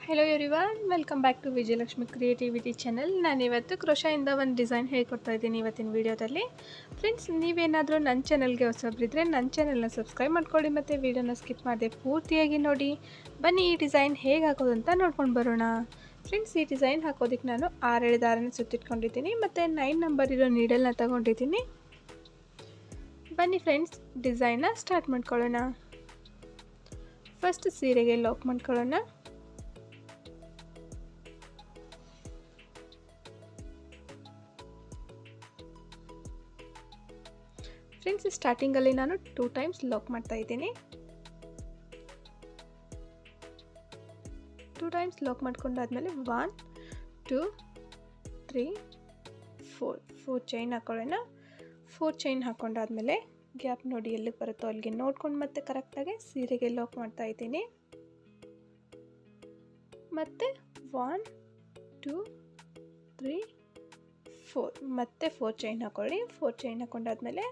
Hello everyone, welcome back to Vijayalakshmi creativity channel. ನಾನಿವತ್ತು ಕ್ರೋಶಾಯಿಂದ ಒಂದು ಡಿಸೈನ್ ಹೇಳ್ಕೊಡ್ತಾ ಇದ್ದೀನಿ ಇವತ್ತಿನ ವೀಡಿಯೋದಲ್ಲಿ. ಫ್ರೆಂಡ್ಸ್, ನೀವೇನಾದರೂ ನನ್ನ ಚಾನಲ್ಗೆ ಹೊಸಬ್ರಿದ್ರೆ ನನ್ನ ಚಾನಲ್ನ ಸಬ್ಸ್ಕ್ರೈಬ್ ಮಾಡ್ಕೊಳ್ಳಿ ಮತ್ತು ವೀಡಿಯೋನ ಸ್ಕಿಪ್ ಮಾಡದೆ ಪೂರ್ತಿಯಾಗಿ ನೋಡಿ. ಬನ್ನಿ ಈ ಡಿಸೈನ್ ಹೇಗೆ ಹಾಕೋದು ಅಂತ ನೋಡ್ಕೊಂಡು ಬರೋಣ. ಫ್ರೆಂಡ್ಸ್, ಈ ಡಿಸೈನ್ ಹಾಕೋದಕ್ಕೆ ನಾನು 6 ದಾರನ ಸುತ್ತಿಟ್ಕೊಂಡಿದ್ದೀನಿ ಮತ್ತು 9 ನಂಬರ್ ಇರೋ ನೀಡಲ್ನ ತಗೊಂಡಿದ್ದೀನಿ. ಬನ್ನಿ ಫ್ರೆಂಡ್ಸ್, ಡಿಸೈನ್ನ ಸ್ಟಾರ್ಟ್ ಮಾಡ್ಕೊಳ್ಳೋಣ. ಫಸ್ಟ್ ಸೀರೆಗೆ ಲಾಕ್ ಮಾಡ್ಕೊಳ್ಳೋಣ. ಫ್ರೆಂಡ್ಸ್, ಸ್ಟಾರ್ಟಿಂಗಲ್ಲಿ ನಾನು 2 ಟೈಮ್ಸ್ ಲಾಕ್ ಮಾಡ್ತಾ ಇದ್ದೀನಿ. 2 ಟೈಮ್ಸ್ ಲಾಕ್ ಮಾಡ್ಕೊಂಡಾದ್ಮೇಲೆ 1 2 3 4 ಚೈನ್ ಹಾಕೊಳ್ಳೋಣ. 4 ಚೈನ್ ಹಾಕೊಂಡಾದ್ಮೇಲೆ ಗ್ಯಾಪ್ ನೋಡಿ ಎಲ್ಲಿಗೆ ಬರುತ್ತೋ ಅಲ್ಲಿಗೆ ನೋಡ್ಕೊಂಡು ಮತ್ತೆ ಕರೆಕ್ಟಾಗಿ ಸೀರೆಗೆ ಲಾಕ್ ಮಾಡ್ತಾ ಇದ್ದೀನಿ. ಮತ್ತೆ 1 2 3 4 ಮತ್ತೆ 4 ಚೈನ್ ಹಾಕೊಳ್ಳಿ. 4 ಚೈನ್ ಹಾಕೊಂಡಾದ್ಮೇಲೆ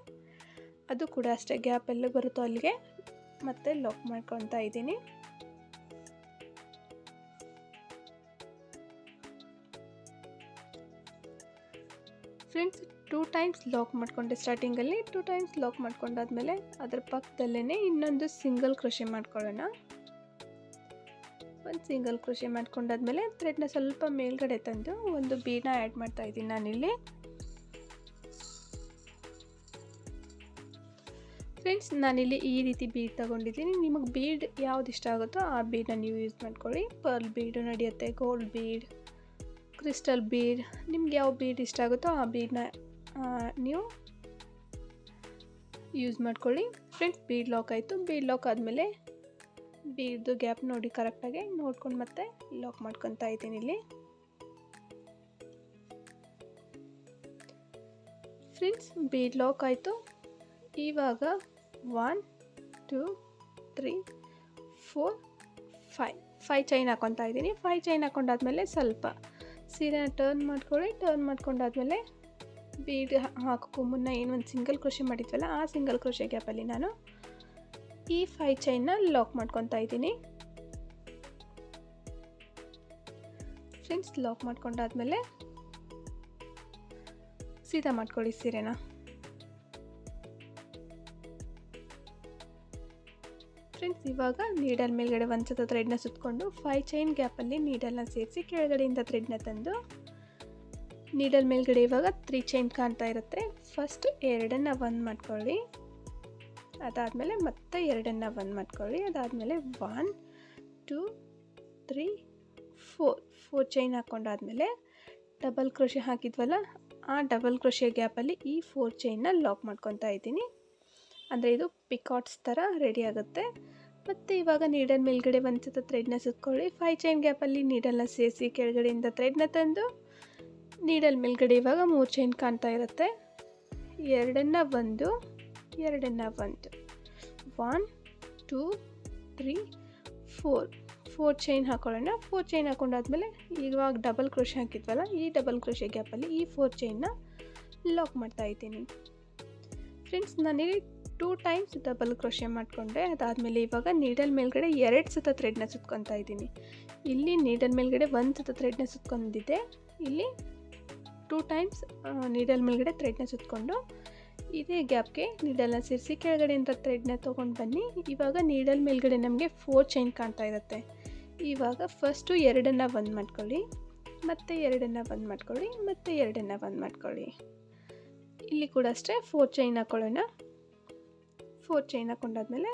ಅದು ಕೂಡ ಅಷ್ಟೇ, ಗ್ಯಾಪ್ ಎಲ್ಲ ಬರುತ್ತೋ ಅಲ್ಲಿಗೆ ಮತ್ತೆ ಲಾಕ್ ಮಾಡ್ಕೊತಾ ಇದ್ದೀನಿ. ಫ್ರೆಂಡ್ಸ್, 2 ಟೈಮ್ಸ್ ಲಾಕ್ ಮಾಡಿಕೊಂಡೆ ಸ್ಟಾರ್ಟಿಂಗಲ್ಲಿ. 2 ಟೈಮ್ಸ್ ಲಾಕ್ ಮಾಡ್ಕೊಂಡಾದ್ಮೇಲೆ ಅದರ ಪಕ್ಕದಲ್ಲೇ ಇನ್ನೊಂದು ಸಿಂಗಲ್ ಕ್ರೋಶೆ ಮಾಡ್ಕೊಳ್ಳೋಣ. ಒಂದು ಸಿಂಗಲ್ ಕ್ರೋಶೆ ಮಾಡ್ಕೊಂಡಾದ್ಮೇಲೆ ಥ್ರೆಡ್ನ ಸ್ವಲ್ಪ ಮೇಲ್ಗಡೆ ತಂದು ಒಂದು ಬೀಡನ್ನ ಆ್ಯಡ್ ಮಾಡ್ತಾ ಇದ್ದೀನಿ ನಾನಿಲ್ಲಿ. ಫ್ರೆಂಡ್ಸ್, ನಾನಿಲ್ಲಿ ಈ ರೀತಿ ಬೀಡ್ ತೊಗೊಂಡಿದ್ದೀನಿ. ನಿಮಗೆ ಬೀಡ್ ಯಾವ್ದು ಇಷ್ಟ ಆಗುತ್ತೋ ಆ ಬೀಡನ್ನ ನೀವು ಯೂಸ್ ಮಾಡ್ಕೊಳ್ಳಿ. ಪರ್ಲ್ ಬೀಡು ನಡೆಯುತ್ತೆ, ಗೋಲ್ಡ್ ಬೀಡ್, ಕ್ರಿಸ್ಟಲ್ ಬೀಡ್, ನಿಮ್ಗೆ ಯಾವ ಬೀಡ್ ಇಷ್ಟ ಆಗುತ್ತೋ ಆ ಬೀಡನ್ನ ನೀವು ಯೂಸ್ ಮಾಡ್ಕೊಳ್ಳಿ. ಫ್ರೆಂಡ್ಸ್, ಬೀಡ್ ಲಾಕ್ ಆಯಿತು. ಬೀಡ್ ಲಾಕ್ ಆದಮೇಲೆ ಬೀಡ್ದು ಗ್ಯಾಪ್ ನೋಡಿ ಕರೆಕ್ಟಾಗಿ ನೋಡ್ಕೊಂಡು ಮತ್ತೆ ಲಾಕ್ ಮಾಡ್ಕೊತಾ ಇದ್ದೀನಿ ಇಲ್ಲಿ. ಫ್ರೆಂಡ್ಸ್, ಬೀಡ್ ಲಾಕ್ ಆಯಿತು. ಇವಾಗ 1 2 3 4 5 ಚೈನ್ ಹಾಕೊತಾ ಇದ್ದೀನಿ. 5 ಚೈನ್ ಹಾಕೊಂಡಾದ್ಮೇಲೆ ಸ್ವಲ್ಪ ಸೀರೆನ ಟರ್ನ್ ಮಾಡ್ಕೊಳ್ಳಿ. ಟರ್ನ್ ಮಾಡ್ಕೊಂಡಾದ್ಮೇಲೆ ಬೀಡ್ ಹಾಕೋಕ್ಕೂ ಮುನ್ನ ಏನು ಒಂದು ಸಿಂಗಲ್ ಕ್ರೋಶೆ ಮಾಡಿದ್ವಲ್ಲ ಆ ಸಿಂಗಲ್ ಕ್ರೋಶೆ ಗ್ಯಾಪಲ್ಲಿ ನಾನು ಈ 5 ಚೈನ್ನ ಲಾಕ್ ಮಾಡ್ಕೊತಾ ಇದ್ದೀನಿ. ಫ್ರೆಂಡ್ಸ್, ಲಾಕ್ ಮಾಡ್ಕೊಂಡಾದ್ಮೇಲೆ ಸೀದಾ ಮಾಡ್ಕೊಳ್ಳಿ ಸೀರೆನ. ಫ್ರೆಂಡ್ಸ್, ಇವಾಗ ನೀಡಲ್ ಮೇಲ್ಗಡೆ ಒಂದು ಸತ ಥ್ರೆಡ್ನ ಸುತ್ತಕೊಂಡು 5 ಚೈನ್ ಗ್ಯಾಪಲ್ಲಿ ನೀಡಲ್ನ ಸೇರಿಸಿ ಕೆಳಗಡೆಯಿಂದ ಥ್ರೆಡ್ನ ತಂದು ನೀಡಲ್ ಮೇಲ್ಗಡೆ ಇವಾಗ 3 ಚೈನ್ ಕಾಣ್ತಾ ಇರುತ್ತೆ. ಫಸ್ಟ್ 2ನ್ನ 1 ಮಾಡ್ಕೊಳ್ಳಿ, ಅದಾದಮೇಲೆ ಮತ್ತೆ 2ನ್ನ 1 ಮಾಡ್ಕೊಳ್ಳಿ, ಅದಾದಮೇಲೆ 1 2 3 4 ಚೈನ್ ಹಾಕ್ಕೊಂಡಾದ್ಮೇಲೆ ಡಬಲ್ ಕ್ರೋಶೆ ಹಾಕಿದ್ವಲ್ಲ ಆ ಡಬಲ್ ಕ್ರೋಶೆ ಗ್ಯಾಪಲ್ಲಿ ಈ 4 ಚೈನ್ನ ಲಾಕ್ ಮಾಡ್ಕೊತಾ ಇದ್ದೀನಿ. ಅಂದರೆ ಇದು ಪಿಕಾಟ್ಸ್ ಥರ ರೆಡಿ ಆಗುತ್ತೆ. ಮತ್ತು ಇವಾಗ ನೀಡಲ್ ಮೇಲ್ಗಡೆ ಒಂದು ಸತ ಥ್ರೆಡ್ನ ಸುತ್ಕೊಳ್ಳಿ. 5 ಚೈನ್ ಗ್ಯಾಪಲ್ಲಿ ನೀಡಲ್ನ ಸೇರಿಸಿ ಕೆಳಗಡೆಯಿಂದ ಥ್ರೆಡ್ನ ತಂದು ನೀಡಲ್ ಮೇಲ್ಗಡೆ ಇವಾಗ 3 ಚೈನ್ ಕಾಣ್ತಾ ಇರುತ್ತೆ. 2ನ್ನ 1 2ನ್ನ 1 1 2 3 4 ಚೈನ್ ಹಾಕೊಳ್ಳೋಣ. 4 ಚೈನ್ ಹಾಕೊಂಡಾದ್ಮೇಲೆ ಇವಾಗ ಡಬಲ್ ಕ್ರೋಶೆ ಹಾಕಿದ್ವಲ್ಲ ಈ ಡಬಲ್ ಕ್ರೋಶೆ ಗ್ಯಾಪಲ್ಲಿ ಈ 4 ಚೈನ್ನ ಲಾಕ್ ಮಾಡ್ತಾ ಇದ್ದೀನಿ. ಫ್ರೆಂಡ್ಸ್, ನಾನಿಲ್ಲಿ 2 ಟೈಮ್ಸ್ ಡಬಲ್ ಕ್ರೋಶೆ ಮಾಡಿಕೊಂಡೆ. ಅದಾದಮೇಲೆ ಇವಾಗ ನೀಡಲ್ ಮೇಲ್ಗಡೆ 2 ಸತ ಥ್ರೆಡ್ನ ಸುತ್ಕೊತಾ ಇದ್ದೀನಿ. ಇಲ್ಲಿ ನೀಡಲ್ ಮೇಲ್ಗಡೆ 1 ಸತ ಥ್ರೆಡ್ನ ಸುತ್ಕೊಂಡಿದ್ದೆ. ಇಲ್ಲಿ 2 ಟೈಮ್ಸ್ ನೀಡಲ್ ಮೇಲ್ಗಡೆ ಥ್ರೆಡ್ನ ಸುತ್ಕೊಂಡು ಇದೇ ಗ್ಯಾಪ್ಗೆ ನೀಡಲ್ನ ಸೇರಿಸಿ ಕೆಳಗಡೆಯಿಂದ ಥ್ರೆಡ್ನ ತೊಗೊಂಡು ಬನ್ನಿ. ಇವಾಗ ನೀಡಲ್ ಮೇಲ್ಗಡೆ ನಮಗೆ 4 ಚೈನ್ ಕಾಣ್ತಾ ಇರುತ್ತೆ. ಇವಾಗ ಫಸ್ಟು 2ನ್ನ 1 ಮಾಡ್ಕೊಳ್ಳಿ, ಮತ್ತು 2ನ್ನ 1 ಮಾಡ್ಕೊಳ್ಳಿ, ಮತ್ತು 2ನ್ನ 1 ಮಾಡ್ಕೊಳ್ಳಿ. ಇಲ್ಲಿ ಕೂಡ ಅಷ್ಟೇ 4 ಚೈನ್ ಹಾಕೊಳ್ಳೋಣ. 4 ಚೈನ್ ಹಾಕೊಂಡಾದ್ಮೇಲೆ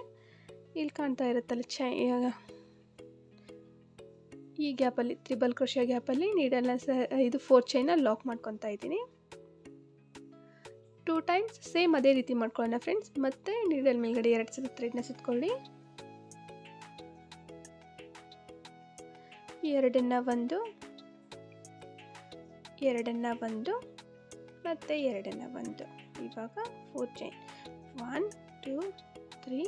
ಇಲ್ಲಿ ಕಾಣ್ತಾ ಇರುತ್ತಲ್ಲ ಈ ಗ್ಯಾಪಲ್ಲಿ ತ್ರಿಬಲ್ ಕ್ರೋಶೆ ಗ್ಯಾಪಲ್ಲಿ ನೀಡಲ್ನ ಇದು 4 ಚೈನ್ನ ಲಾಕ್ ಮಾಡ್ಕೊತಾ ಇದ್ದೀನಿ. 2 ಟೈಮ್ಸ್ ಸೇಮ್ ಅದೇ ರೀತಿ ಮಾಡ್ಕೊಳ್ಳೋಣ ಫ್ರೆಂಡ್ಸ್. ಮತ್ತೆ ನೀಡಲ್ ಮೇಲ್ಗಡೆ 2 ಸಲ ಥ್ರೆಡ್ನ ಸುತ್ಕೊಳ್ಳಿ. 2ನ್ನ 1 2ನ್ನ 1 ಮತ್ತು 2ನ್ನ 1. ಇವಾಗ 4 ಚೈನ್ 1 2 3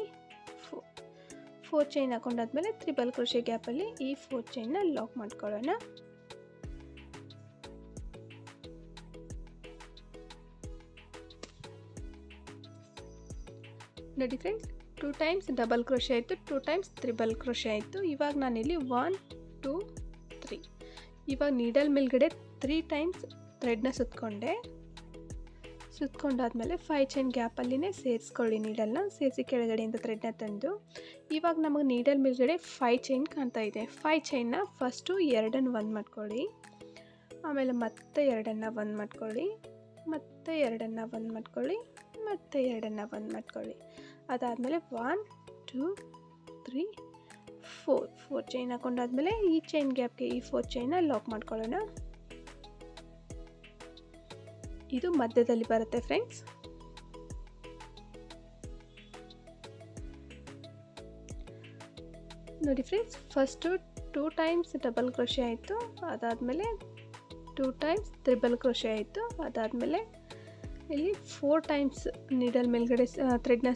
4 ಚೈನ್ ಹಾಕೊಂಡಾದ್ಮೇಲೆ ತ್ರಿಬಲ್ ಕ್ರೋಶೆ ಗ್ಯಾಪಲ್ಲಿ ಈ 4 ಚೈನ್ನ ಲಾಕ್ ಮಾಡ್ಕೊಳ್ಳೋಣ. ನೋಡಿ ಫ್ರೆಂಡ್ಸ್, 2 ಟೈಮ್ಸ್ ಡಬಲ್ ಕ್ರೋಶೆ ಆಯಿತು, 2 ಟೈಮ್ಸ್ ತ್ರಿಬಲ್ ಕ್ರೋಶೆ ಆಯಿತು. ಇವಾಗ ನಾನಿಲ್ಲಿ 1 2 3. ಇವಾಗ ನೀಡಲ್ ಮೇಲ್ಗಡೆ 3 ಟೈಮ್ಸ್ ಥ್ರೆಡ್ನ ಸುತ್ಕೊಂಡಾದ್ಮೇಲೆ 5 ಚೈನ್ ಗ್ಯಾಪಲ್ಲಿನೇ ಸೇರಿಸ್ಕೊಳ್ಳಿ. ನೀಡಲ್ನ ಸೇರಿಸಿ ಕೆಳಗಡೆಯಿಂದ ಥ್ರೆಡ್ನ ತಂದು ಇವಾಗ ನಮಗೆ ನೀಡಲ್ ಮೇಲ್ಗಡೆ 5 ಚೈನ್ ಕಾಣ್ತಾ ಇದೆ. 5 ಚೈನ್ನ ಫಸ್ಟು 2 1 ಮಾಡ್ಕೊಳ್ಳಿ, ಆಮೇಲೆ ಮತ್ತೆ 2 1 ಮಾಡ್ಕೊಳ್ಳಿ, ಮತ್ತೆ 2 1 ಮಾಡ್ಕೊಳ್ಳಿ, ಮತ್ತೆ 2 1 ಮಾಡ್ಕೊಳ್ಳಿ. ಅದಾದಮೇಲೆ 1 2 3 4 ಚೈನ್ ಹಾಕೊಂಡಾದ್ಮೇಲೆ ಈ ಚೈನ್ ಗ್ಯಾಪ್ಗೆ ಈ 4 ಚೈನ್ನ ಲಾಕ್ ಮಾಡ್ಕೊಳ್ಳೋಣ. ಇದು ಮಧ್ಯದಲ್ಲಿ ಬರುತ್ತೆ ಫ್ರೆಂಡ್ಸ್. ನೋಡಿ friends, first 2 times double crochet ಆಯಿತು, ಅದಾದಮೇಲೆ 2 ಟೈಮ್ಸ್ ತ್ರಿಬಲ್ ಕ್ರೋಶೆ ಆಯಿತು, ಅದಾದಮೇಲೆ ಇಲ್ಲಿ 4 ಟೈಮ್ಸ್ ನೀಡಲ್ ಮೇಲ್ಗಡೆ ಥ್ರೆಡ್ನ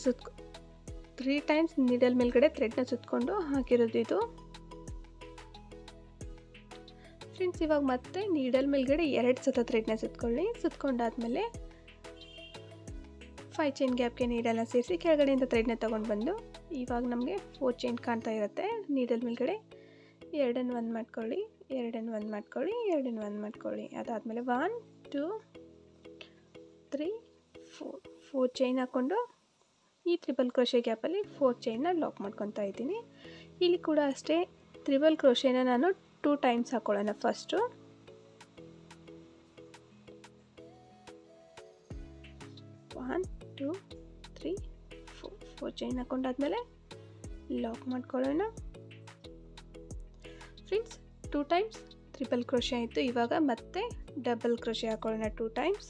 3 ಟೈಮ್ಸ್ ನೀಡಲ್ ಮೇಲ್ಗಡೆ ಥ್ರೆಡ್ನ ಸುತ್ತಕೊಂಡು ಹಾಕಿರೋದು ಇದು ಫ್ರೆಂಡ್ಸ್. ಇವಾಗ ಮತ್ತೆ ನೀಡಲ್ ಮೇಲ್ಗಡೆ 2 ಸತ ಥ್ರೆಡ್ನ ಸುತ್ಕೊಂಡಾದ್ಮೇಲೆ 5 ಚೈನ್ ಗ್ಯಾಪ್ಗೆ ನೀಡಲ್ನ ಸೇರಿಸಿ ಕೆಳಗಡೆಯಿಂದ ಥ್ರೆಡ್ನ ತೊಗೊಂಡು ಬಂದು ಇವಾಗ ನಮಗೆ 4 ಚೈನ್ ಕಾಣ್ತಾ ಇರುತ್ತೆ. ನೀಡಲ್ ಮೇಲ್ಗಡೆ 2 1 ಮಾಡ್ಕೊಳ್ಳಿ, 2 1 ಮಾಡ್ಕೊಳ್ಳಿ, 2 1 ಮಾಡ್ಕೊಳ್ಳಿ. ಅದಾದಮೇಲೆ 1 2 3 4 ಚೈನ್ ಹಾಕ್ಕೊಂಡು ಈ ತ್ರಿಬಲ್ ಕ್ರೋಶೆ ಗ್ಯಾಪಲ್ಲಿ 4 ಚೈನ್ನ ಲಾಕ್ ಮಾಡ್ಕೊತಾ ಇದ್ದೀನಿ. ಇಲ್ಲಿ ಕೂಡ ಅಷ್ಟೇ ತ್ರಿಬಲ್ ಕ್ರೋಶೆನ ನಾನು 2 ಟೈಮ್ಸ್ ಹಾಕೊಳ್ಳೋಣ. ಫಸ್ಟು 1 2 3 4 ಚೈನ್ ಹಾಕೊಂಡಾದ್ಮೇಲೆ ಲಾಕ್ ಮಾಡ್ಕೊಳ್ಳೋಣ ಫ್ರೆಂಡ್ಸ್. 2 ಟೈಮ್ಸ್ ತ್ರಿಬಲ್ ಕ್ರೋಶೆ ಆಯಿತು. ಇವಾಗ ಮತ್ತೆ ಡಬಲ್ ಕ್ರೋಶೆ ಹಾಕೊಳ್ಳೋಣ 2 ಟೈಮ್ಸ್.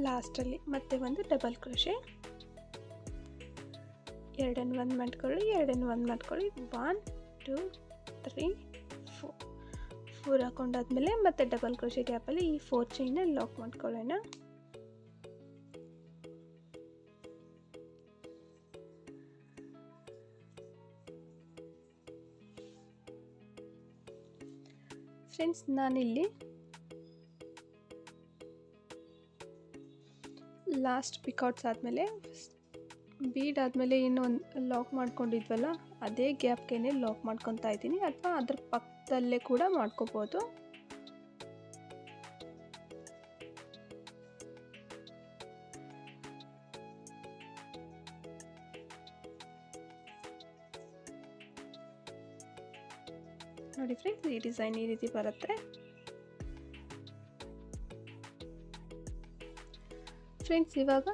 ಲಾಸ್ಟಲ್ಲಿ ಮತ್ತೆ ಒಂದು ಡಬಲ್ ಕ್ರೋಶೆ, 2 1 ಮಾಡ್ಕೊಳ್ಳಿ, 2 1 ಮಾಡ್ಕೊಳ್ಳಿ, 1 2 3 4 ಹಾಕೊಂಡಾದ್ಮೇಲೆ ಮತ್ತೆ ಡಬಲ್ ಕ್ರೋಶೆ ಗ್ಯಾಪಲ್ಲಿ ಈ 4 ಚೈನ್ನ ಲಾಕ್ ಮಾಡ್ಕೊಳ್ಳೋಣ. ಫ್ರೆಂಡ್ಸ್, ನಾನಿಲ್ಲಿ ಲಾಸ್ಟ್ ಪಿಕೌಟ್ಸ್ ಆದಮೇಲೆ ಬೀಡ್ ಆದಮೇಲೆ ಏನು ಲಾಕ್ ಮಾಡ್ಕೊಂಡಿದ್ವಲ್ಲ ಅದೇ ಗ್ಯಾಪ್ಗೆ ಲಾಕ್ ಮಾಡ್ಕೊತಾ ಇದ್ದೀನಿ, ಅಥವಾ ಅದ್ರ ಪಕ್ಕದಲ್ಲೇ ಕೂಡ ಮಾಡ್ಕೋಬೋದು. ನೋಡಿ ಫ್ರೆಂಡ್ಸ್, ಈ ಡಿಸೈನ್ ಈ ರೀತಿ ಬರುತ್ತೆ. ಫ್ರೆಂಡ್ಸ್, ಇವಾಗ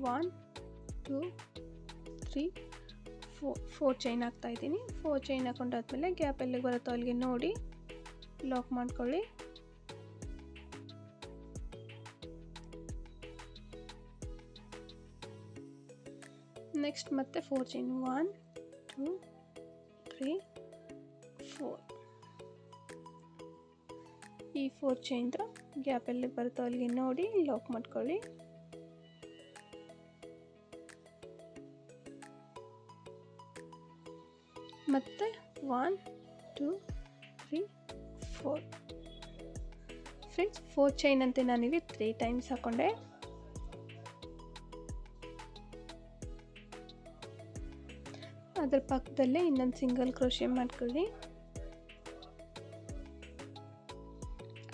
1 2 3 4 ಚೈನ್ ಹಾಕ್ತಾ ಇದ್ದೀನಿ. 4 ಚೈನ್ ಹಾಕೊಂಡಾದ್ಮೇಲೆ ಗ್ಯಾಪ್ ಎಲ್ಲಿಗೆ ಬರುತ್ತೋ ಅಲ್ಲಿಗೆ ನೋಡಿ ಲಾಕ್ ಮಾಡ್ಕೊಳ್ಳಿ. ನೆಕ್ಸ್ಟ್ ಮತ್ತೆ 4 ಚೈನ್ 1 2 3 4 ಈ 4 ಚೈನ್ದು ಗ್ಯಾಪ್ ಎಲ್ಲಿ ಬರುತ್ತೋ ಅಲ್ಲಿಗೆ ನೋಡಿ ಲಾಕ್ ಮಾಡ್ಕೊಳ್ಳಿ. ಮತ್ತೆ 1 2 3 4 ಫ್ರೆಂಡ್ಸ್, 4 ಚೈನ್ ಅಂತೆ ನಾನಿಲ್ಲಿ 3 ಟೈಮ್ಸ್ ಹಾಕೊಂಡೆ. ಅದರ ಪಕ್ಕದಲ್ಲೇ ಇನ್ನೊಂದು ಸಿಂಗಲ್ ಕ್ರೋಶೆ ಮಾಡ್ಕೊಳ್ಳಿ.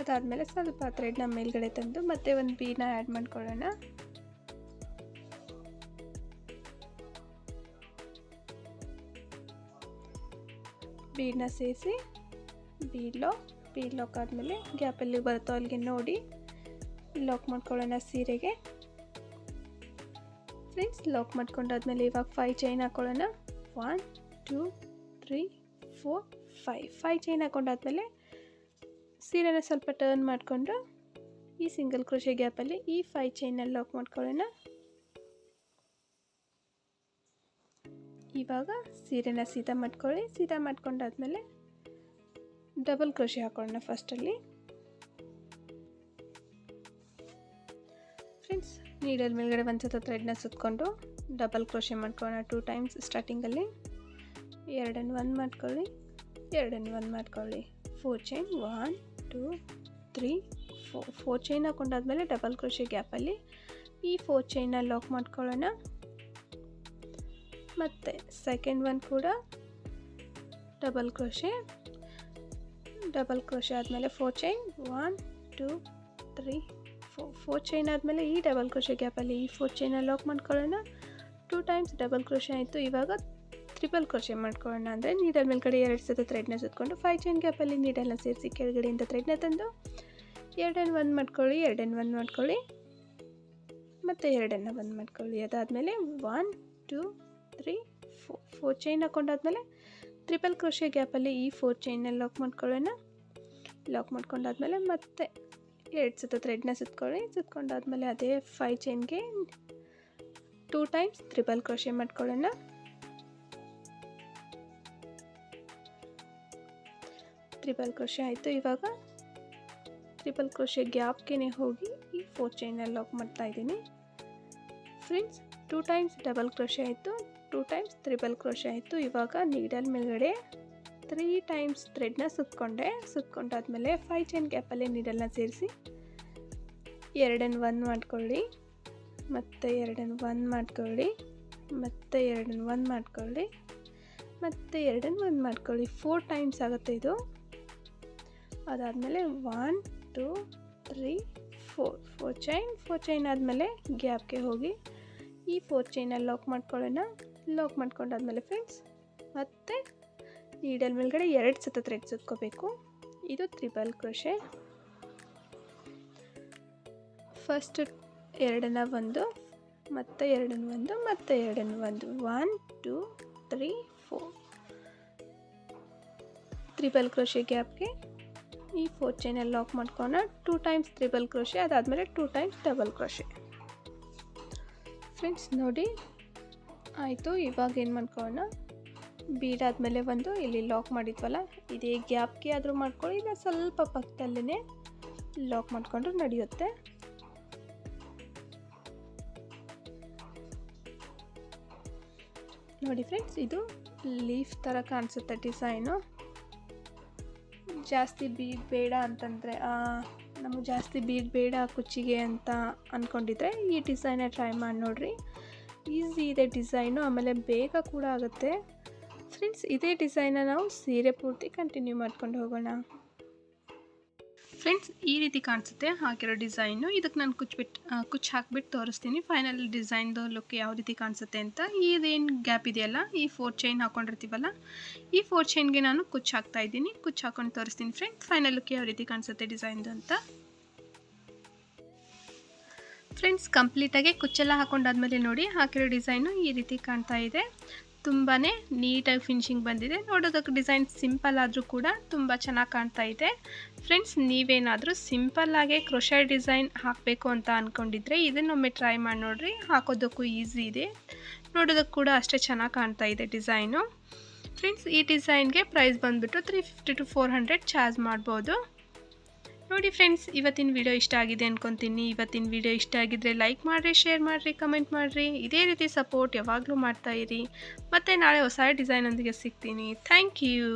ಅದಾದಮೇಲೆ ಸ್ವಲ್ಪ ಥ್ರೆಡ್ನ ಮೇಲ್ಗಡೆ ತಂದು ಮತ್ತೆ ಒಂದು ಬೀಡ್ನ ಆ್ಯಡ್ ಮಾಡ್ಕೊಳ್ಳೋಣ. ಬೀಡ್ನ ಸೇರಿಸಿ ಬೀಡ್ ಲಾಕ್ ಆದಮೇಲೆ ಗ್ಯಾಪಲ್ಲಿ ಬರುತ್ತೋ ಅಲ್ಲಿಗೆ ನೋಡಿ ಲಾಕ್ ಮಾಡ್ಕೊಳ್ಳೋಣ ಸೀರೆಗೆ. ಫ್ರೆಂಡ್ಸ್, ಲಾಕ್ ಮಾಡ್ಕೊಂಡಾದ್ಮೇಲೆ ಇವಾಗ 5 ಚೈನ್ ಹಾಕೊಳ್ಳೋಣ. 1 2 3 4 5 ಚೈನ್ ಹಾಕೊಂಡಾದ್ಮೇಲೆ ಸೀರೆನ ಸ್ವಲ್ಪ ಟರ್ನ್ ಮಾಡಿಕೊಂಡು ಈ ಸಿಂಗಲ್ ಕ್ರೋಶೆ ಗ್ಯಾಪಲ್ಲಿ ಈ 5 ಚೈನ್ನ ಲಾಕ್ ಮಾಡ್ಕೊಳ್ಳೋಣ. ಇವಾಗ ಸೀರೆನ ಸೀದಾ ಮಾಡ್ಕೊಳ್ಳಿ. ಸೀದಾ ಮಾಡ್ಕೊಂಡಾದ್ಮೇಲೆ ಡಬಲ್ ಕ್ರೋಶೆ ಹಾಕೊಳ್ಳೋಣ ಫಸ್ಟಲ್ಲಿ. ಫ್ರೆಂಡ್ಸ್, ನೀಡಲ್ ಮೇಲ್ಗಡೆ ಒಂದು ಸತ ಥ್ರೆಡ್ನ ಸುತ್ತಕೊಂಡು ಡಬಲ್ ಕ್ರೋಶೆ ಮಾಡ್ಕೊಳ್ಳೋಣ 2 ಟೈಮ್ಸ್ ಸ್ಟಾರ್ಟಿಂಗಲ್ಲಿ. 2 1 ಮಾಡ್ಕೊಳ್ಳಿ, 2 1 ಮಾಡ್ಕೊಳ್ಳಿ, 4 ಚೈನ್ 1 2 3 4 ಚೈನ್ ಹಾಕೊಂಡಾದ್ಮೇಲೆ ಡಬಲ್ ಕ್ರೋಶೆ ಗ್ಯಾಪಲ್ಲಿ ಈ 4 ಚೈನ್ನ ಲಾಕ್ ಮಾಡ್ಕೊಳ್ಳೋಣ. ಮತ್ತು ಸೆಕೆಂಡ್ ಒನ್ ಕೂಡ ಡಬಲ್ ಕ್ರೋಶೆ ಆದಮೇಲೆ 4 ಚೈನ್ 1 2 3 4 ಚೈನ್ ಆದಮೇಲೆ ಈ ಡಬಲ್ ಕ್ರೋಶೆ ಗ್ಯಾಪಲ್ಲಿ ಈ 4 ಚೈನ್ನ ಲಾಕ್ ಮಾಡ್ಕೊಳ್ಳೋಣ. 2 ಟೈಮ್ಸ್ ಡಬಲ್ ಕ್ರೋಶೆ ಆಯಿತು. ಇವಾಗ ಟ್ರಿಪಲ್ ಕ್ರೋಶೆ ಮಾಡ್ಕೊಳ್ಳೋಣ. ಅಂದರೆ ನೀಡಲ್ ಮೇಲ್ಗಡೆ 2 ಸತಿ ಥ್ರೆಡ್ನ ಸುತ್ತಕೊಂಡು 5 ಚೈನ್ ಗ್ಯಾಪಲ್ಲಿ ನೀಡಲ್ನ ಸೇರಿಸಿ ಕೆಳಗಡೆಯಿಂದ ಥ್ರೆಡ್ನ ತಂದು 2 1 ಮಾಡ್ಕೊಳ್ಳಿ, 2 1 ಮಾಡ್ಕೊಳ್ಳಿ, ಮತ್ತು 2 1 ಮಾಡ್ಕೊಳ್ಳಿ. ಅದಾದಮೇಲೆ 1 2 3 4 ಚೈನ್ ಹಾಕೊಂಡಾದ್ಮೇಲೆ ಟ್ರಿಪಲ್ ಕ್ರೋಶೆ ಗ್ಯಾಪಲ್ಲಿ ಈ 4 ಚೈನ್ನ ಲಾಕ್ ಮಾಡ್ಕೊಳ್ಳೋಣ. ಲಾಕ್ ಮಾಡ್ಕೊಂಡಾದ್ಮೇಲೆ ಮತ್ತೆ 2 ಸತಿ ಥ್ರೆಡ್ನ ಸುತ್ಕೊಂಡಾದ್ಮೇಲೆ ಅದೇ 5 ಚೈನ್ಗೆ 2 ಟೈಮ್ಸ್ ಟ್ರಿಪಲ್ ಕ್ರೋಶೆ ಮಾಡ್ಕೊಳ್ಳೋಣ. ಟ್ರಿಪಲ್ ಕ್ರೋಶೆ ಆಯಿತು. ಇವಾಗ ಟ್ರಿಪಲ್ ಕ್ರೋಶೆ ಗ್ಯಾಪ್ಗೆ ಹೋಗಿ ಈ 4 ಚೈನ್ನ ಲಾಕ್ ಮಾಡ್ತಾ ಇದ್ದೀನಿ. ಫ್ರೆಂಡ್ಸ್ 2 ಟೈಮ್ಸ್ ಡಬಲ್ ಕ್ರೋಶೆ ಆಯಿತು, 2 ಟೈಮ್ಸ್ ಟ್ರಿಪಲ್ ಕ್ರೋಶೆ ಆಯಿತು. ಇವಾಗ ನೀಡಲ್ ಮೇಲ್ಗಡೆ 3 ಟೈಮ್ಸ್ ಥ್ರೆಡ್ನ ಸುತ್ಕೊಂಡಾದ್ಮೇಲೆ 5 ಚೈನ್ ಗ್ಯಾಪಲ್ಲಿ ನೀಡಲ್ನ ಸೇರಿಸಿ 2 1 ಮಾಡ್ಕೊಳ್ಳಿ, ಮತ್ತು 2 1 ಮಾಡ್ಕೊಳ್ಳಿ, ಮತ್ತು 2 1 ಮಾಡ್ಕೊಳ್ಳಿ, ಮತ್ತು 2 1 ಮಾಡ್ಕೊಳ್ಳಿ. 4 ಟೈಮ್ಸ್ ಆಗುತ್ತೆ ಇದು. ಅದಾದಮೇಲೆ 1 2 3 4 ಚೈನ್ ಆದಮೇಲೆ ಗ್ಯಾಪ್ಗೆ ಹೋಗಿ ಈ 4 ಚೈನಲ್ಲಿ ಲಾಕ್ ಮಾಡ್ಕೊಳ್ಳೋಣ. ಲಾಕ್ ಮಾಡ್ಕೊಂಡಾದ್ಮೇಲೆ ಫ್ರೆಂಡ್ಸ್ ಮತ್ತೆ ನೀಡಲ್ ಮೇಲ್ಗಡೆ 2 ಸತಿ ಥ್ರೆಡ್ ಸುತ್ಕೋಬೇಕು. ಇದು ಟ್ರಿಪಲ್ ಕ್ರೋಶೆ. ಫಸ್ಟ್ 2ನ 1, ಮತ್ತೆ 2ನ 1, ಮತ್ತೆ 2ನ 1 1 2 3 4 ಟ್ರಿಪಲ್ ಕ್ರೋಶೆ ಗ್ಯಾಪ್ಗೆ ಈ 4 ಚೈನಲ್ಲಿ ಲಾಕ್ ಮಾಡ್ಕೊಳ್ಳೋಣ. 2 ಟೈಮ್ಸ್ ಟ್ರಿಪಲ್ ಕ್ರೋಶೆ, ಅದಾದಮೇಲೆ 2 ಟೈಮ್ಸ್ ಡಬಲ್ ಕ್ರೋಶೆ. ಫ್ರೆಂಡ್ಸ್ ನೋಡಿ ಆಯಿತು. ಇವಾಗ ಏನು ಮಾಡ್ಕೊಳ್ಳೋಣ, ಬೀಡ್ ಆದಮೇಲೆ ಒಂದು ಇಲ್ಲಿ ಲಾಕ್ ಮಾಡಿದ್ವಲ್ಲ ಇದೇ ಗ್ಯಾಪ್ಗೆ ಆದರೂ ಮಾಡ್ಕೊಳ್ಳಿ, ಇಲ್ಲ ಸ್ವಲ್ಪ ಪಕ್ಕದಲ್ಲೇ ಲಾಕ್ ಮಾಡಿಕೊಂಡ್ರು ನಡೆಯುತ್ತೆ. ನೋಡಿ ಫ್ರೆಂಡ್ಸ್, ಇದು ಲೀಫ್ ಥರ ಕಾಣಿಸುತ್ತೆ ಡಿಸೈನು. ಜಾಸ್ತಿ ಬೀಡ್ ಬೇಡ ಅಂತಂದರೆ, ನಮಗೆ ಜಾಸ್ತಿ ಬೀಡ್ ಬೇಡ ಕುಚ್ಚಿಗೆ ಅಂತ ಅಂದ್ಕೊಂಡಿದ್ರೆ ಈ ಡಿಸೈನ ಟ್ರೈ ಮಾಡಿ ನೋಡಿರಿ. ಈಸಿ ಇದೆ ಡಿಸೈನು, ಆಮೇಲೆ ಬೇಗ ಕೂಡ ಆಗುತ್ತೆ. ಫ್ರೆಂಡ್ಸ್ ಇದೇ ಡಿಸೈನ ನಾವು ಸೀರೆ ಪೂರ್ತಿ ಕಂಟಿನ್ಯೂ ಮಾಡ್ಕೊಂಡು ಹೋಗೋಣ. ಫ್ರೆಂಡ್ಸ್ ಈ ರೀತಿ ಕಾಣಿಸುತ್ತೆ ಹಾಕಿರೋ ಡಿಸೈನು. ಇದಕ್ಕೆ ನಾನು ಕುಚ್ಚು ಹಾಕಿಬಿಟ್ಟು ತೋರಿಸ್ತೀನಿ ಫೈನಲ್ ಡಿಸೈನ್ದು ಲುಕ್ ಯಾವ ರೀತಿ ಕಾಣಿಸುತ್ತೆ ಅಂತ. ಇದೇನು ಗ್ಯಾಪ್ ಇದೆಯಲ್ಲ, ಈ 4 ಚೈನ್ ಹಾಕ್ಕೊಂಡಿರ್ತೀವಲ್ಲ, ಈ 4 ಚೈನ್ಗೆ ನಾನು ಕುಚ್ಚು ಹಾಕ್ತಾ ಇದ್ದೀನಿ. ಕುಚ್ಚು ಹಾಕೊಂಡು ತೋರಿಸ್ತೀನಿ ಫ್ರೆಂಡ್ಸ್ ಫೈನಲ್ ಲುಕ್ ಯಾವ ರೀತಿ ಕಾಣಿಸುತ್ತೆ ಡಿಸೈನ್ದು ಅಂತ. ಫ್ರೆಂಡ್ಸ್ ಕಂಪ್ಲೀಟಾಗಿ ಕುಚ್ಚೆಲ್ಲ ಹಾಕೊಂಡಾದ್ಮೇಲೆ ನೋಡಿ ಹಾಕಿರೋ ಡಿಸೈನು ಈ ರೀತಿ ಕಾಣ್ತಾ ಇದೆ. ತುಂಬಾ ನೀಟಾಗಿ ಫಿನಿಶಿಂಗ್ ಬಂದಿದೆ. ನೋಡೋದಕ್ಕೆ ಡಿಸೈನ್ ಸಿಂಪಲ್ ಆದರೂ ಕೂಡ ತುಂಬ ಚೆನ್ನಾಗಿ ಕಾಣ್ತಾ ಇದೆ. ಫ್ರೆಂಡ್ಸ್ ನೀವೇನಾದರೂ ಸಿಂಪಲ್ಲಾಗೆ ಕ್ರೋಶೆ ಡಿಸೈನ್ ಹಾಕಬೇಕು ಅಂತ ಅಂದ್ಕೊಂಡಿದ್ರೆ ಇದನ್ನೊಮ್ಮೆ ಟ್ರೈ ಮಾಡಿ ನೋಡಿರಿ. ಹಾಕೋದಕ್ಕೂ ಈಸಿ ಇದೆ, ನೋಡೋದಕ್ಕೆ ಕೂಡ ಅಷ್ಟೇ ಚೆನ್ನಾಗಿ ಕಾಣ್ತಾ ಇದೆ ಡಿಸೈನು. ಫ್ರೆಂಡ್ಸ್ ಈ ಡಿಸೈನ್ಗೆ ಪ್ರೈಸ್ ಬಂದುಬಿಟ್ಟು 350 to 400 ಚಾರ್ಜ್ ಮಾಡ್ಬೋದು. ನೋಡಿ ಫ್ರೆಂಡ್ಸ್ ಇವತ್ತಿನ ವಿಡಿಯೋ ಇಷ್ಟ ಆಗಿದೆ ಅಂದ್ಕೊತೀನಿ. ಇವತ್ತಿನ ವಿಡಿಯೋ ಇಷ್ಟ ಆಗಿದ್ದರೆ ಲೈಕ್ ಮಾಡಿರಿ, ಶೇರ್ ಮಾಡಿರಿ, ಕಮೆಂಟ್ ಮಾಡಿರಿ. ಇದೇ ರೀತಿ ಸಪೋರ್ಟ್ ಯಾವಾಗಲೂ ಮಾಡ್ತಾಯಿರಿ. ಮತ್ತು ನಾಳೆ ಹೊಸ ಡಿಸೈನೊಂದಿಗೆ ಸಿಗ್ತೀನಿ. Thank you.